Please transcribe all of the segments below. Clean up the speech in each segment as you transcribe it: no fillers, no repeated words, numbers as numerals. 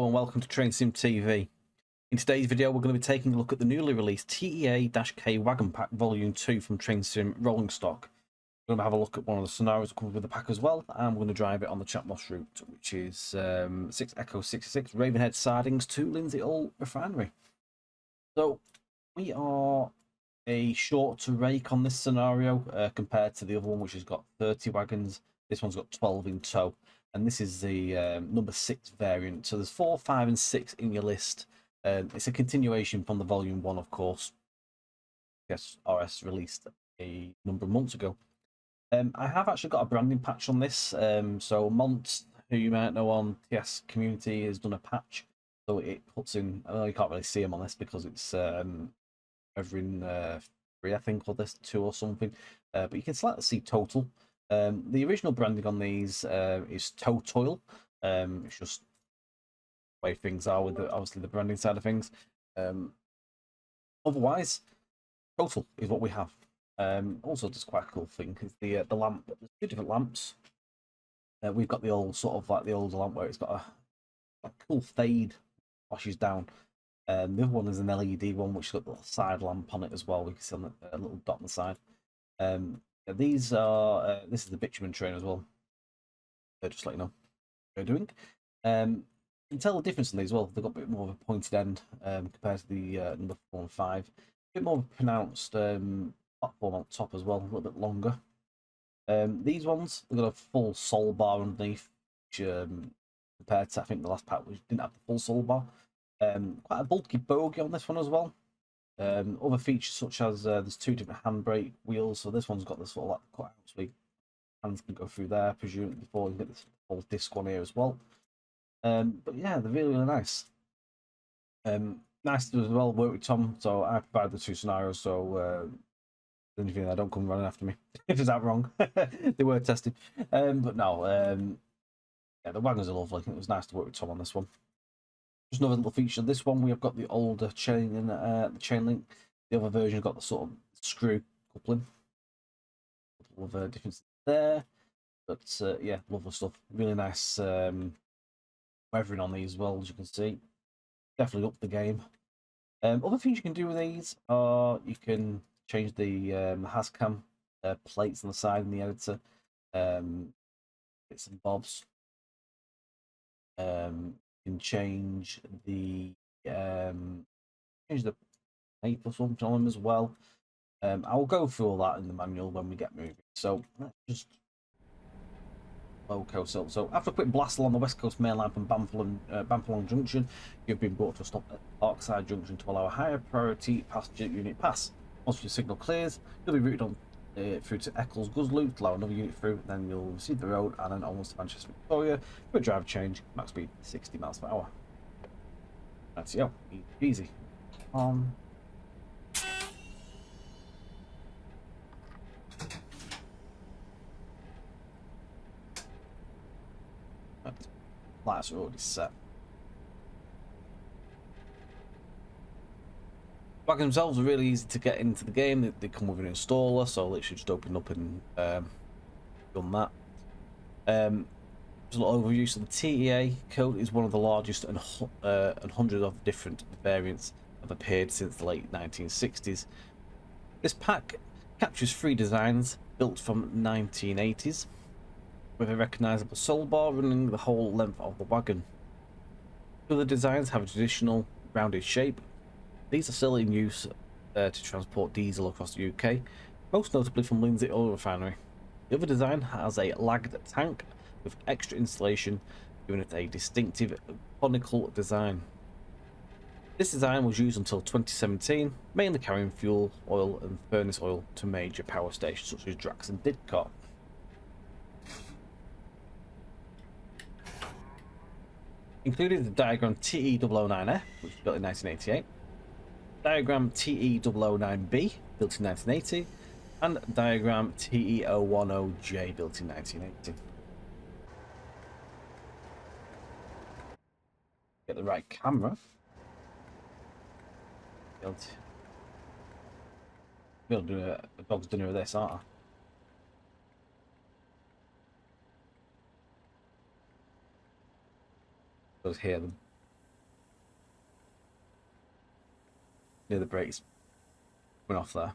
and welcome to Train Sim TV. In today's video we're going to be taking a look at the newly released TEA-K Wagon Pack Volume 2 from Train Sim Rolling Stock. We're going to have a look at one of the scenarios that comes with the pack as well, and we're going to drive it on the Chatmos route, which is 6 Echo 66 Ravenhead Sidings to Lindsey Oil Refinery. So we are a short to rake on this scenario compared to the other one, which has got 30 wagons. This one's got 12 in tow. And this is the number 6 variant. So there's 4, 5, and 6 in your list. It's a continuation from the Volume 1, of course. Yes, RS released a number of months ago. I have actually got a branding patch on this. So Mont, who you might know on TS Community, has done a patch. So it puts in, I know you can't really see them on this because it's over in 3, I think, or this 2 or something. But you can slightly see total. The original branding on these is Toil. It's just the way things are with obviously the branding side of things. Otherwise, total is what we have. Also, just quite a cool thing is the lamp. There's 2 different lamps. We've got the old sort of like the older lamp where it's got a cool fade, flashes down. The other one is an LED one which has got the side lamp on it as well. We can see on a little dot on the side. These are this is the bitumen train as well. Just let you know what they're doing. You can tell the difference in these as well. They've got a bit more of a pointed end compared to the number 4 and 5. A bit more of a pronounced platform on top as well, a little bit longer. These ones, they've got a full solebar underneath, which compared to I think the last pack which didn't have the full solebar. Quite a bulky bogie on this one as well. Other features such as there's 2 different handbrake wheels, so this one's got this sort of like cut out so hands can go through there, presumably before you get this whole disc on here as well. But yeah, they're really nice. Nice to as well work with Tom. So I provide the 2 scenarios, so anything I don't come running after me if it's that wrong. They were tested, but no, yeah, the wagons are lovely. It was nice to work with Tom on this one. Just another little feature. This one we have got the older chain in the chain link. The other version got the sort of screw coupling. A couple of differences there, but yeah, lovely stuff. Really nice weathering on these as well, as you can see. Definitely up the game. Other things you can do with these are you can change the Hascam plates on the side in the editor. Bits and bobs. You can change the tape or something on them as well. I'll go through all that in the manual when we get moving. So let's just loco. So after a quick blast along the West Coast main line from Bamfalong Junction, you've been brought to a stop at Parkside Junction to allow a higher priority passenger unit pass. Once your signal clears, you'll be routed on through to Eccles Guzlu to allow another unit through. Then you'll receive the road and then onwards to Manchester Victoria for a drive change, max speed 60 miles per hour. That's easy. Lights are already set. Wagons themselves are really easy to get into the game. They come with an installer, so literally just open up and done that. Just a little overview. So the TEA code is one of the largest and hundreds of different variants have appeared since the late 1960s. This pack captures 3 designs built from 1980s, with a recognisable solebar running the whole length of the wagon. 2 of the designs have a traditional rounded shape. These are still in use to transport diesel across the UK, most notably from Lindsey Oil Refinery. The other design has a lagged tank with extra insulation, giving it a distinctive conical design. This design was used until 2017, mainly carrying fuel oil and furnace oil to major power stations such as Drax and Didcot. Included the diagram TE009F, which was built in 1988, diagram TE009B, built in 1980, and diagram TE010J, built in 1980. Get the right camera. We'll do a dog's dinner of this, aren't I? Let's hear them. near the brakes went off there.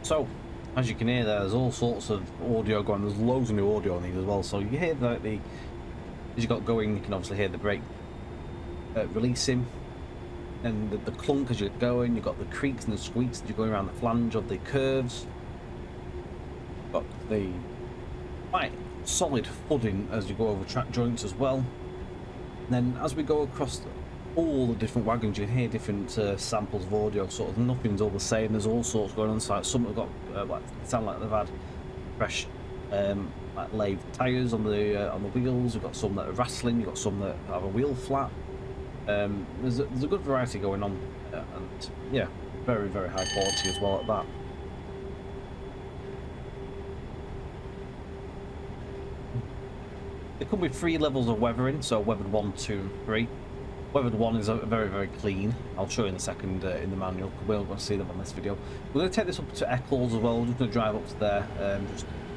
So, as you can hear there's all sorts of audio going, there's loads of new audio on these as well, so you hear that as you got going, you can obviously hear the brake releasing, and the clunk as you're going, you've got the creaks and the squeaks as you're going around the flange of the curves, got the quite solid thudding as you go over track joints as well. And then as we go across all the different wagons, you hear different samples of audio, sort of nothing's all the same, there's all sorts going on. So some have got like, sound like they've had fresh like lathe tyres on the wheels, you've got some that are rattling, you've got some that have a wheel flat. There's a good variety going on, and yeah, very, very high quality as well at that. There could be 3 levels of weathering, so weathered 1, 2 and 3. Weathered 1 is very, very clean. I'll show you in a second in the manual. We're going to see them on this video. We're going to take this up to Eccles as well. We're just going to drive up to there.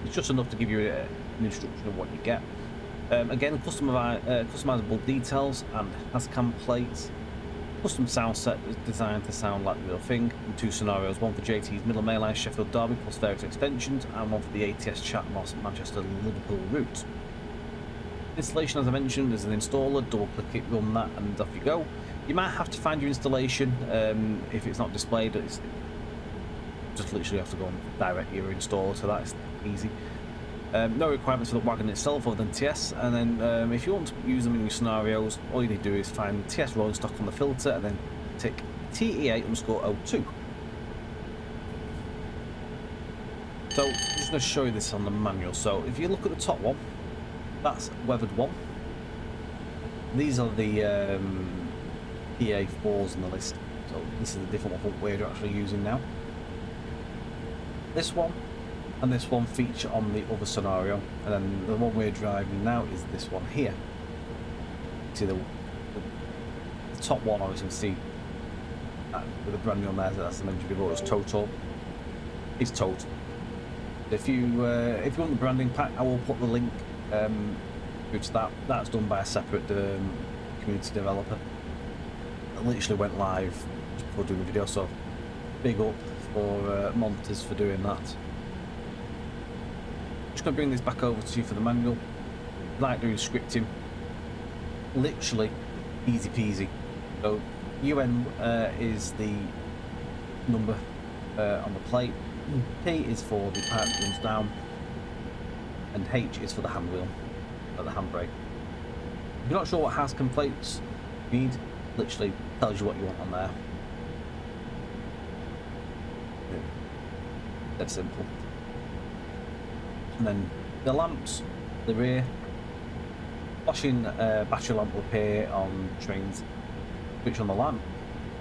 It's just enough to give you an instruction of what you get. Again, customizable details and has-cam plates. Custom sound set is designed to sound like the real thing. In 2 scenarios, one for JT's Middle Main Line Sheffield Derby plus various extensions, and one for the ATS Chatmos Manchester Liverpool route. Installation, as I mentioned, is an installer. Double click it, run that, and off you go. You might have to find your installation if it's not displayed. It's just literally have to go and direct your installer, so that's easy. No requirements for the wagon itself other than TS, and then if you want to use them in your scenarios, all you need to do is find TS rolling stock on the filter and then tick TE8_02. So I'm just going to show you this on the manual. So if you look at the top one, that's weathered 1. These are the PA4s in the list. So this is a different one we're actually using now. This one and this one feature on the other scenario, and then the one we're driving now is this one here. See the top one, obviously you can see with the brand new on there, that's the mentioned before, it's Total. It's Total. If you want the branding pack, I will put the link which that's done by a separate community developer. It literally went live just before doing the video, so big up for Montes for doing that. Just going to bring this back over to you for the manual. Like doing scripting, literally easy peasy. So UN is the number on the plate. P is for the pipe that runs down, and H is for the hand wheel, or the handbrake. If you're not sure what Hascom plates you need, literally tells you what you want on there. That's simple. And then the lamps, the rear, flashing battery lamp will appear on trains. Switch on the lamp,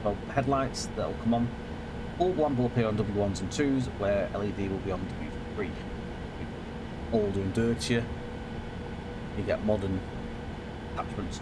well, headlights, that'll come on. Bulb lamp will appear on W1s and 2s, where LED will be on W3. Older and dirtier, you get modern attachments.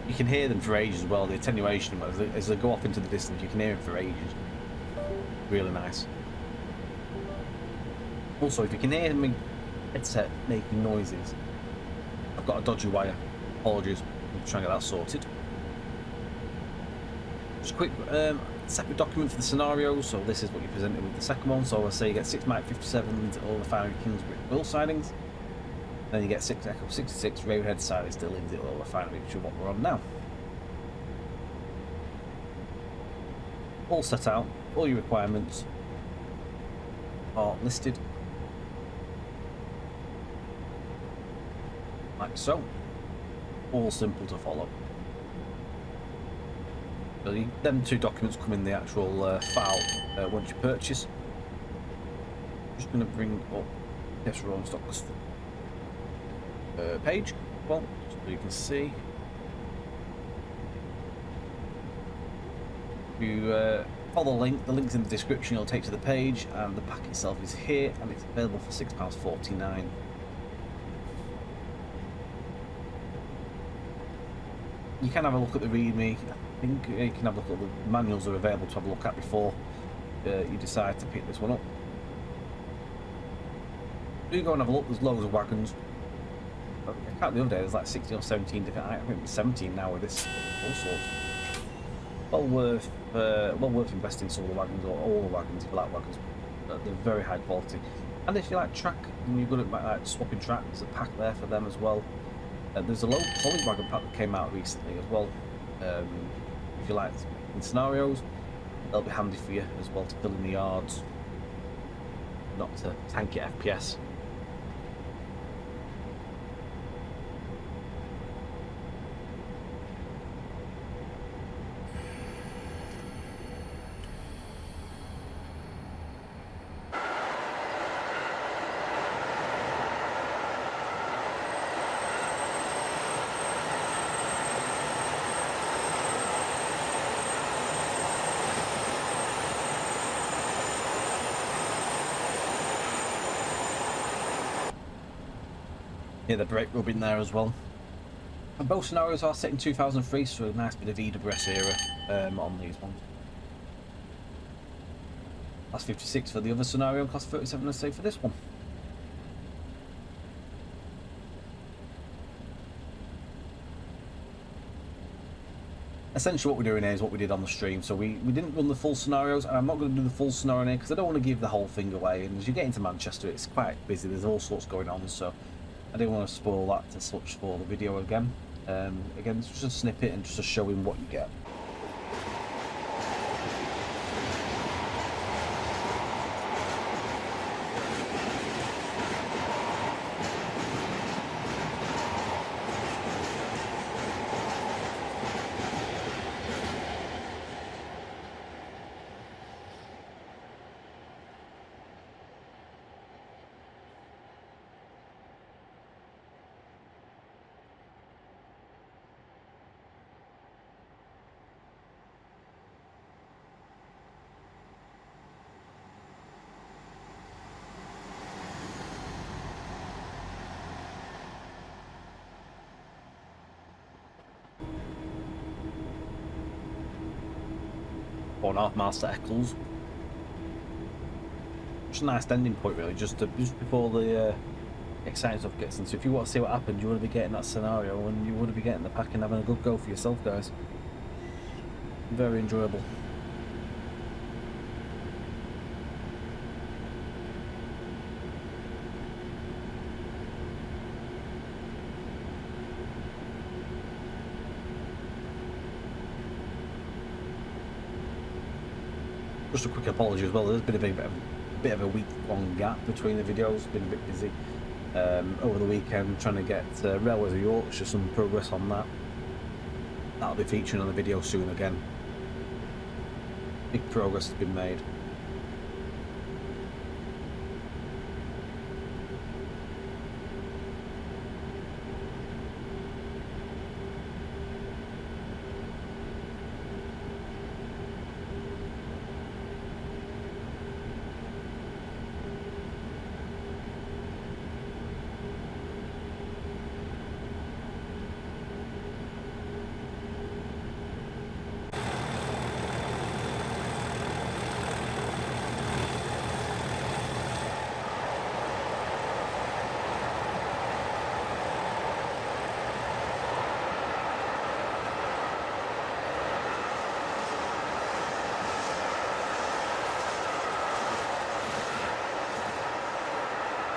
You can hear them for ages as well. The attenuation, as they go off into the distance, you can hear them for ages. Really nice. Also, if you can hear me headset making noises, I've got a dodgy wire. Apologies. I'm trying to get that sorted. Just a quick separate document for the scenarios. So this is what you presented with the second one. So I say you get 6 Mike 57 Oil Refinery Kingsbury Oil sidings. Then you get 6 Echo 66 Railhead sidings to Lindsey Oil Refinery, which is what we're on now. All set out, all your requirements are listed like so. All simple to follow. So them two documents come in the actual file once you purchase. I'm just going to bring up this rolling stock page, well, so you can see. If you follow the link's in the description, it'll take you to the page, and the pack itself is here, and it's available for £6.49. You can have a look at the README. I think you can have a look at the manuals that are available to have a look at before you decide to pick this one up. Do go and have a look. There's loads of wagons. I can't the other day, there's like 16 or 17 different, I think it's 17 now with this, all sorts. Well worth investing in some of the wagons, or all the wagons if you like wagons. They're very high quality. And if you like track, and you're good at like swapping track, there's a pack there for them as well. There's a low poly wagon pack that came out recently as well. If you like in scenarios, they'll be handy for you as well to fill in the yards, not to tank your FPS. Yeah, the brake rub in there as well. And both scenarios are set in 2003, so a nice bit of EWS era on these ones. Class 56 for the other scenario, and class 37, let's say, for this one. Essentially what we're doing here is what we did on the stream. So we didn't run the full scenarios, and I'm not going to do the full scenario here because I don't want to give the whole thing away. And as you get into Manchester, it's quite busy. There's all sorts going on, so I didn't want to spoil that to such for the video again. Again, it's just a snippet and just to show him what you get. 4.5 miles to Eccles. Just a nice ending point, really, just before the exciting stuff gets in. So if you want to see what happened, you want to be getting that scenario, and you want to be getting the pack and having a good go for yourself, guys. Very enjoyable. Just a quick apology as well. There's been a bit of a week-long gap between the videos. Been a bit busy over the weekend trying to get Railways of Yorkshire, some progress on that. That'll be featuring on the video soon again. Big progress has been made.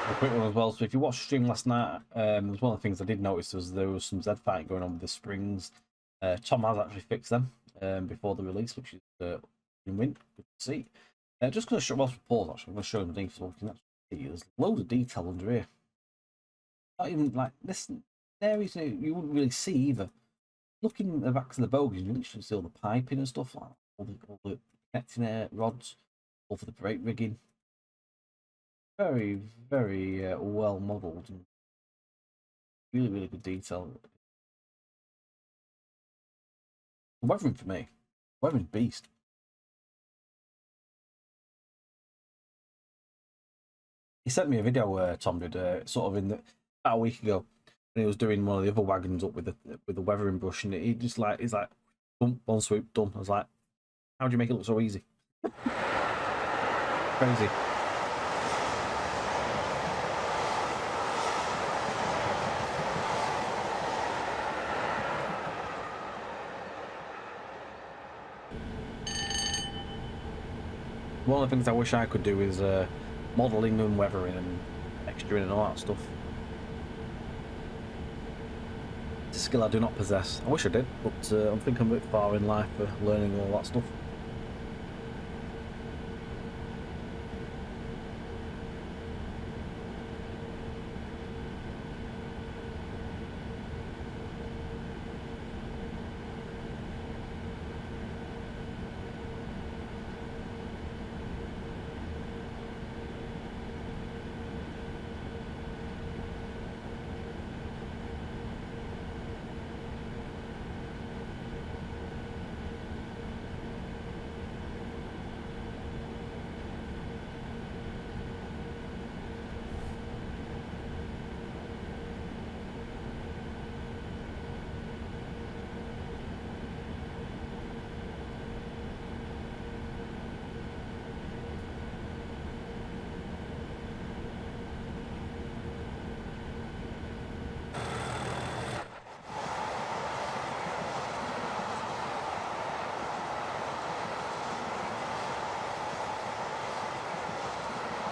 A quick one as well. So if you watched the stream last night, was one of the things I did notice was there was some Z fight going on with the springs. Tom has actually fixed them before the release, which is win. Good to see. Just going to show whilst we pause, actually, I'm going to show them the so we can actually see. There's loads of detail under here. Not even like this areas you wouldn't really see either. Looking at the backs of the bogies, you literally see all the piping and stuff, like all the connecting air rods, all for the brake rigging. Very, very well modelled and really, really good detail. Weathering for me, weathering's beast. He sent me a video Tom did sort of about a week ago, and he was doing one of the other wagons up with the weathering brush, and he just like he's like, boom, one swoop, done. I was like, how do you make it look so easy? Crazy. One of the things I wish I could do is modelling and weathering and texturing and all that stuff. It's a skill I do not possess. I wish I did, but I think I'm a bit far in life for learning all that stuff.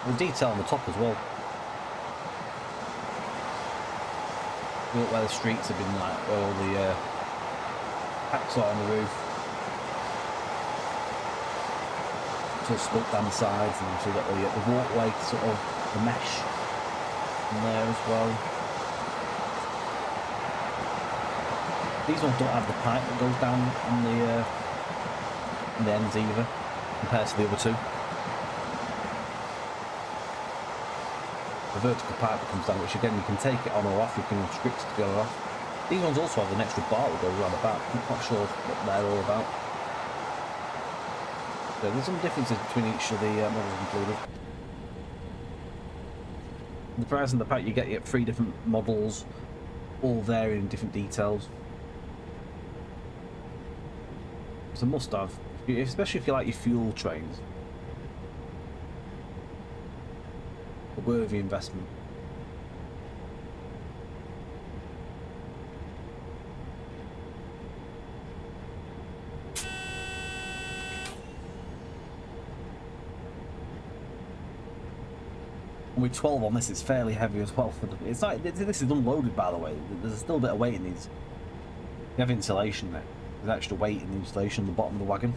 The detail on the top as well. Look where the streets have been, like where all the packs are on the roof. Sort of split down the sides, and so you've got the walkway, sort of the mesh in there as well. These ones don't have the pipe that goes down on the ends either, compared to the other two. The vertical pipe that comes down, which again you can take it on or off, you can restrict it to go off. These ones also have an extra bar that goes around the back. I'm not quite sure what they're all about. So there's some differences between each of the models included. The price and the pack, you get 3 different models, all varying in different details. It's a must-have. especially if you like your fuel trains. A worthy investment. And with 12 on this, it's fairly heavy as well. It's like this is unloaded, by the way. There's still a bit of weight in these. You have insulation there. There's extra weight in the insulation on the bottom of the wagon.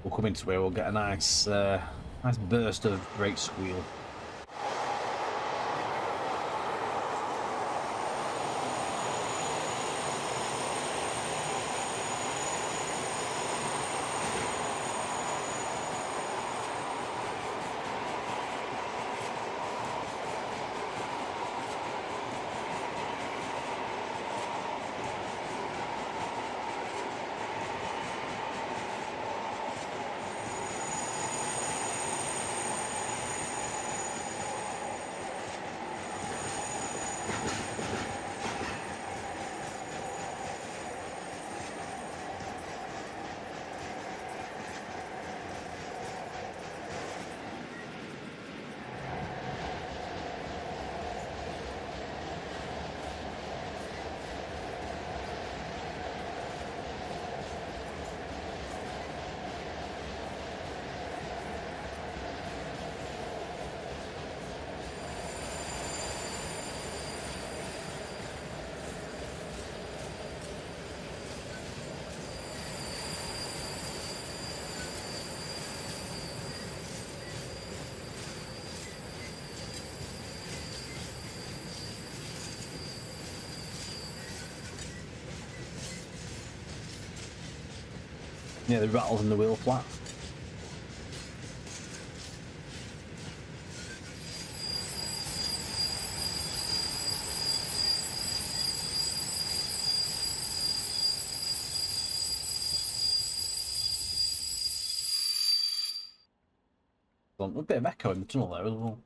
We'll come into where we'll get a nice burst of brake squeal. Yeah, the rattles in the wheel flat. A bit of echo in the tunnel there as well.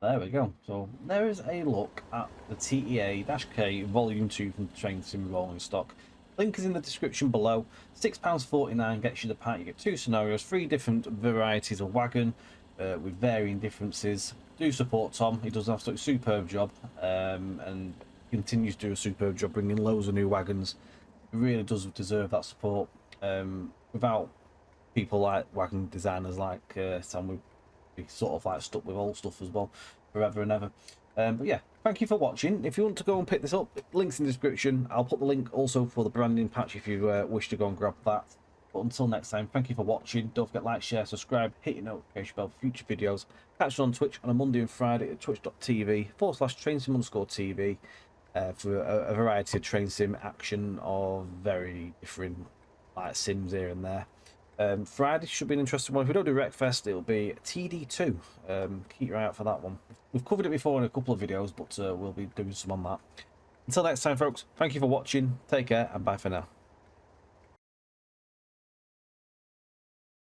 There we go. So there is a look at the TEA-K Volume 2 from Train Sim Rolling Stock. Link is in the description below. £6.49 gets you the pack. You get 2 scenarios, 3 different varieties of wagon with varying differences. Do support Tom. He does an absolutely superb job and continues to do a superb job bringing loads of new wagons. He really does deserve that support. Without people like wagon designers like Sam, we'd be sort of like stuck with old stuff as well forever and ever. But yeah, thank you for watching. If you want to go and pick this up, links in the description. I'll put the link also for the branding patch if you wish to go and grab that. But until next time, thank you for watching. Don't forget, like, share, subscribe, hit your notification bell for future videos. Catch us on Twitch on a Monday and Friday at twitch.tv/trainsim_tv for a variety of train sim action of very different like sims here and there. Friday should be an interesting one. If we don't do Wreckfest, it'll be TD2. Keep your eye out for that one. We've covered it before in a couple of videos, but we'll be doing some on that. Until next time, folks, thank you for watching. Take care, and bye for now.